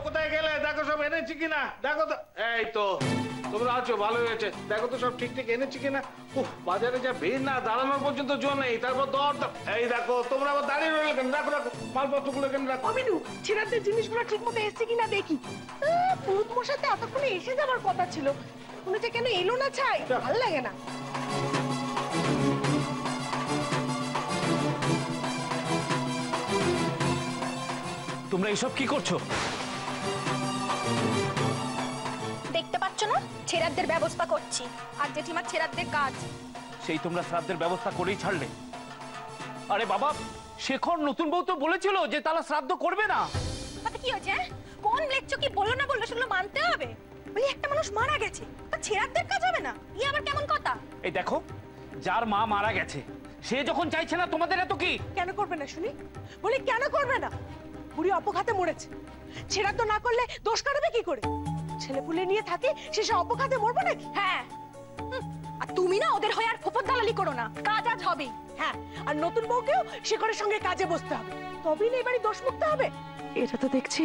কোথায় গেলে? দেখো সব এনেছি কিনা, দেখো তো। এই তো তোমরা আছো, ভালো হয়েছে। দেখো তো সব ঠিক ঠিক এনেছি কিনা। বাজারে যা ভিড় না, দাঁড়ানোর পর্যন্ত জোর নেই। তারপর দর। এই দেখো, তোমরা আবার দাঁড়িয়ে রইলে কেন? রাখো রাখো, মালপত্রগুলো কেন রাখো। অমিনু, ছেড়াদের জিনিসগুলো ঠিক মতো এসছে কিনা দেখি। পুরুত মশাই তো এতক্ষণে এসে যাওয়ার কথা ছিল, উনি যে কেন এলো না ছাই, ভালো লাগে না। তোমরা এসব কি করছো? দেখতে পাচ্ছ না, ছেড়াদের ব্যবস্থা করছি। আর জেঠিমার ছেড়াদের কাজ। সেই তোমরা শ্রাদ্ধের ব্যবস্থা করেই ছাড়লে? আরে বাবা, শেখর নতুন বউ তো বলেছিল যে তারা শ্রাদ্ধ করবে না। তাতে কি হয়েছে? কোন লেখছো কি বললো না বললো সেগুলো মানতে হবে। বলি একটা মানুষ মারা গেছে, তা ছেড়াদের কাজ হবে না? ই আবার কেমন কথা? এই দেখো, যার মা মারা গেছে সে যখন চাইছে না, তোমাদের এত কি? কেন করবে না শুনি? বলি কেন করবে না? বুড়ি অপঘাতে মরেছে, ছেড়া তো না করলে দোষ কাটবে কি করে? ছেলে পুলে নিয়ে থাকি, শেষে অপঘাতে মরবো নাকি? হ্যাঁ, আর তুমি না ওদের হয়ে আর ফোপর দালালি করো না, কাজ আজ হবেই। হ্যাঁ, আর নতুন বউকেও শেখরের সঙ্গে কাজে বসতে হবে, তবেই না এবারে দোষ মুক্ত হবে। এটা তো দেখছি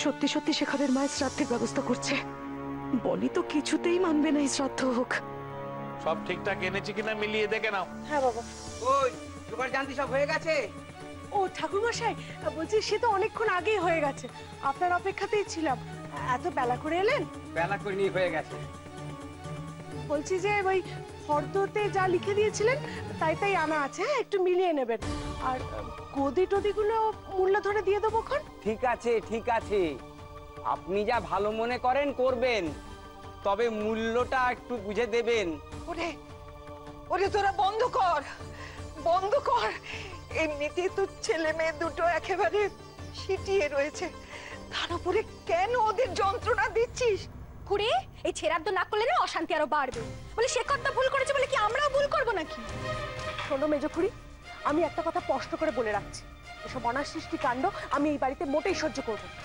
সত্যি সত্যি শেখরের মায়ের শ্রাদ্ধের ব্যবস্থা করছে। বলি তো কিছুতেই মানবে না এই শ্রাদ্ধ হোক। সব ঠিকঠাক এনেছি কিনা মিলিয়ে দেখে নাও। হ্যাঁ বাবা। ওই জোগাড় জানতি সব হয়ে গেছে? ও ঠাকুরমশাই, বলছি সে তো অনেকক্ষণ আগেই হয়ে গেছে, আপনার অপেক্ষাতেই ছিলাম। এত বেলা করে এলেন? বেলা করে নিয়ে হয়ে গেছে। বলছি যে ওই ফর্দতে যা লিখে দিয়েছিলেন তাই তাই আনা আছে, হ্যাঁ একটু মিলিয়ে নেবেন। আর গদি টদিগুলো মূল্য ধরে দিয়ে দেবো খন। ঠিক আছে ঠিক আছে, আপনি যা ভালো মনে করেন করবেন, তবে মূল্যটা একটু বুঝে দেবেন। ওরে ওরে তোরা বন্ধ কর, বন্ধ কর। এমনিতেই তো ছেলে মেয়ে দুটো একেবারে সিটিয়ে রয়েছে, তার উপরে কেন ওদের যন্ত্রণা দিচ্ছিস? খুড়ি, এই ছেড়াদ্দ না করলে না অশান্তি আরো বাড়বে। বলে শেখর তো ভুল করেছে বলে কি আমরাও ভুল করবো নাকি? শোনো মেজো খুড়ি, আমি একটা কথা স্পষ্ট করে বলে রাখছি, এসব অনার সৃষ্টি কাণ্ড আমি এই বাড়িতে মোটেই সহ্য করবো না।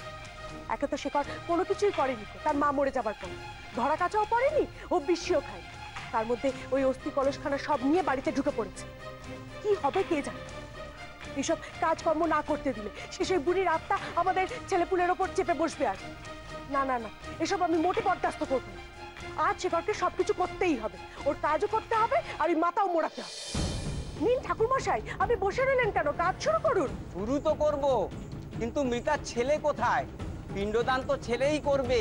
একে তো শেখর কোনো কিছুই করেনি, তার মা মরে যাবার পর ধরা কাচাও পড়েনি, ও বিষিও খায়। তার মধ্যে ওই অস্থি কলসখানা সব নিয়ে বাড়িতে ঢুকে পড়েছে। কি হবে কে জানে? এসব কাজকর্ম না করতে দিলে শেষে বুড়ির আত্মা আমাদের ছেলেপুলের ওপর চেপে বসবে। আর না না না, এসব আমি মোটে বরদাস্ত করবো না। আজ শেখরকে সবকিছু করতেই হবে, ওর কাজও করতে হবে আর ওই মাথাও মোড়াতে হবে। নিন ঠাকুরমশাই, আপনি বসে রইলেন কেন? কাজ শুরু করুন। শুরু তো করব, কিন্তু মৃতার ছেলে কোথায়? পিণ্ডদান তো ছেলেই করবে।